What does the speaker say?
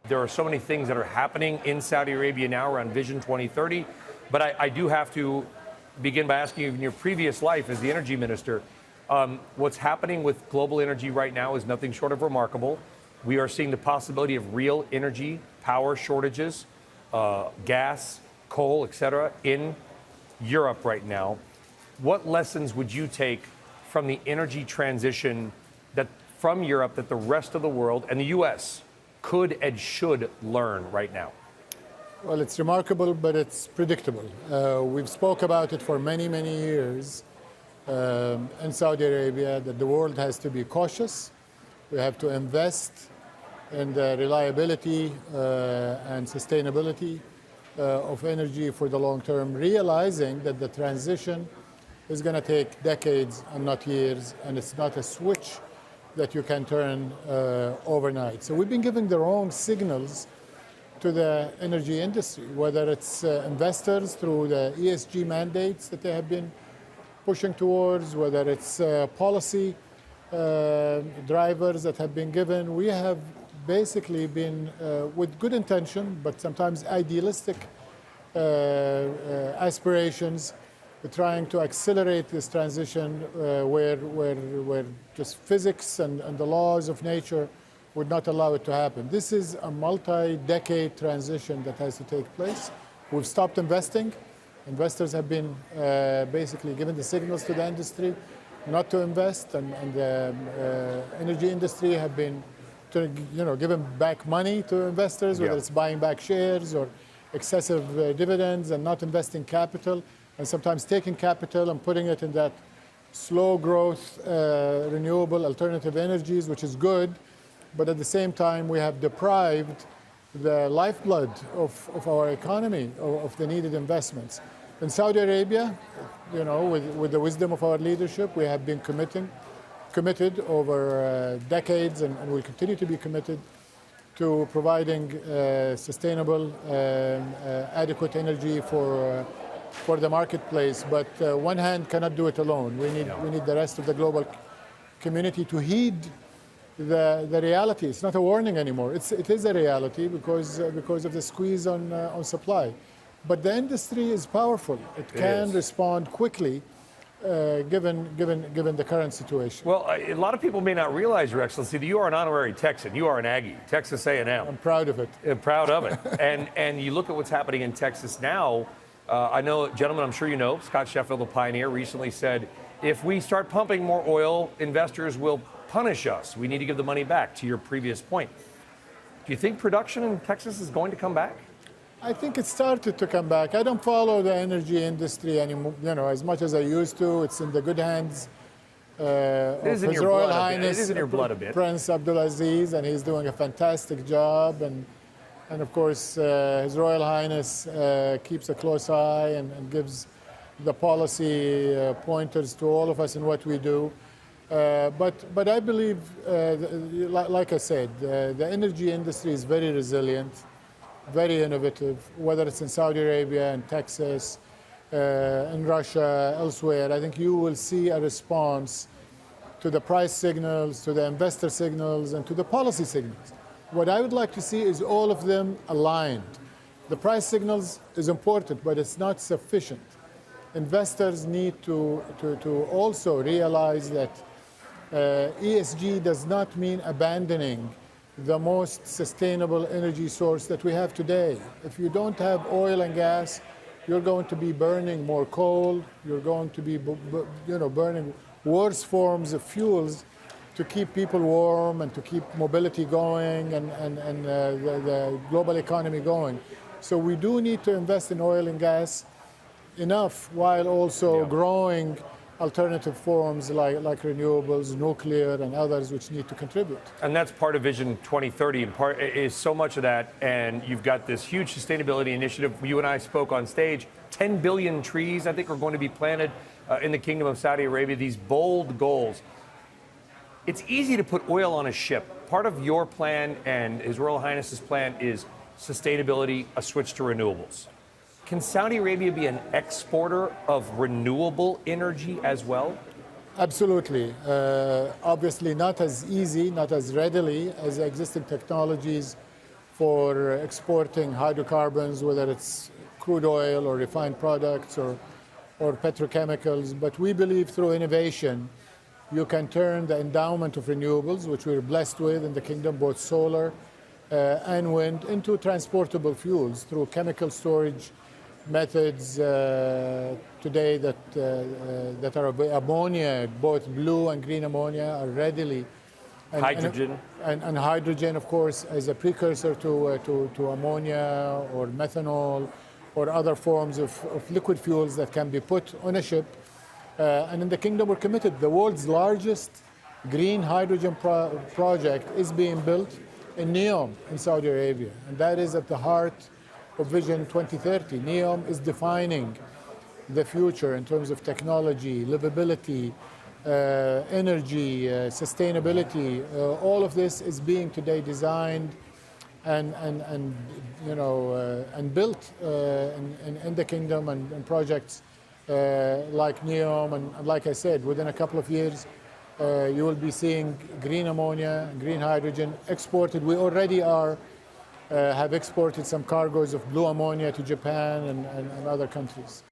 There are so many things that are happening in Saudi Arabia now around Vision 2030, but I do have to begin by asking you, in your previous life as the energy minister, what's happening with global energy right now is nothing short of remarkable. We are seeing the possibility of real energy, power shortages, gas, coal, etc., in Europe right now. What lessons would you take from the energy transition from Europe that the rest of the world and the U.S. could and should learn right now? Well, it's remarkable, but it's predictable. We've spoke about it for many, many years in Saudi Arabia, that the world has to be cautious. We have to invest in the reliability and sustainability of energy for the long term, realizing that the transition is going to take decades and not years, and it's not a switch that you can turn overnight. So we've been giving the wrong signals to the energy industry, whether it's investors through the ESG mandates that they have been pushing towards, whether it's policy drivers that have been given. We have basically been, with good intention, but sometimes idealistic aspirations, trying to accelerate this transition where just physics and the laws of nature would not allow it to happen. This is a multi-decade transition that has to take place. We've stopped investing. Investors have been basically given the signals to the industry not to invest, and the energy industry have been given back money to investors, whether it's buying back shares or excessive dividends and not investing capital, and sometimes taking capital and putting it in that slow growth, renewable alternative energies, which is good, but at the same time we have deprived the lifeblood of our economy of the needed investments. In Saudi Arabia, with the wisdom of our leadership, we have been committed over decades, and will continue to be committed to providing sustainable, adequate energy for the marketplace. But one hand cannot do it alone. We need the rest of the global community to heed the reality. It's not a warning anymore. It is a reality because of the squeeze on supply. But the industry is powerful. It can respond quickly, given the current situation. Well, a lot of people may not realize, Your Excellency, that you are an honorary Texan. You are an Aggie, Texas A&M. I'm proud of it. Proud of it. And you look at what's happening in Texas now. I know, gentlemen, I'm sure you know, Scott Sheffield, the pioneer, recently said, if we start pumping more oil, investors will punish us. We need to give the money back, to your previous point. Do you think production in Texas is going to come back? I think it started to come back. I don't follow the energy industry anymore, as much as I used to. It's in the good hands of His Royal Highness Prince Abdulaziz, and he's doing a fantastic job. And of course, His Royal Highness keeps a close eye and gives the policy pointers to all of us in what we do. But I believe, like I said, the energy industry is very resilient, very innovative, whether it's in Saudi Arabia, in Texas, in Russia, elsewhere. I think you will see a response to the price signals, to the investor signals, and to the policy signals. What I would like to see is all of them aligned. The price signals is important, but it's not sufficient. Investors need to also realize that ESG does not mean abandoning the most sustainable energy source that we have today. If you don't have oil and gas, you're going to be burning more coal, you're going to be burning worse forms of fuels to keep people warm and to keep mobility going and the global economy going. So we do need to invest in oil and gas enough while also growing alternative forms like renewables, nuclear, and others which need to contribute. And that's part of Vision 2030, and part is so much of that. And you've got this huge sustainability initiative. You and I spoke on stage. 10 billion trees, I think, are going to be planted in the Kingdom of Saudi Arabia. These bold goals. It's easy to put oil on a ship. Part of your plan and His Royal Highness's plan is sustainability, a switch to renewables. Can Saudi Arabia be an exporter of renewable energy as well? Absolutely. Obviously not as easy, not as readily as existing technologies for exporting hydrocarbons, whether it's crude oil or refined products or petrochemicals. But we believe through innovation, you can turn the endowment of renewables, which we're blessed with in the kingdom, both solar and wind, into transportable fuels through chemical storage methods today that are ammonia, both blue and green ammonia are readily. Hydrogen. And hydrogen, of course, as a precursor to ammonia or methanol or other forms of liquid fuels that can be put on a ship. And in the kingdom, we're committed. The world's largest green hydrogen project is being built in NEOM in Saudi Arabia. And that is at the heart of Vision 2030. NEOM is defining the future in terms of technology, livability, energy, sustainability. All of this is being today designed and built in the kingdom, and projects like NEOM, and like I said, within a couple of years, you will be seeing green ammonia, green hydrogen exported. We already have exported some cargoes of blue ammonia to Japan and other countries.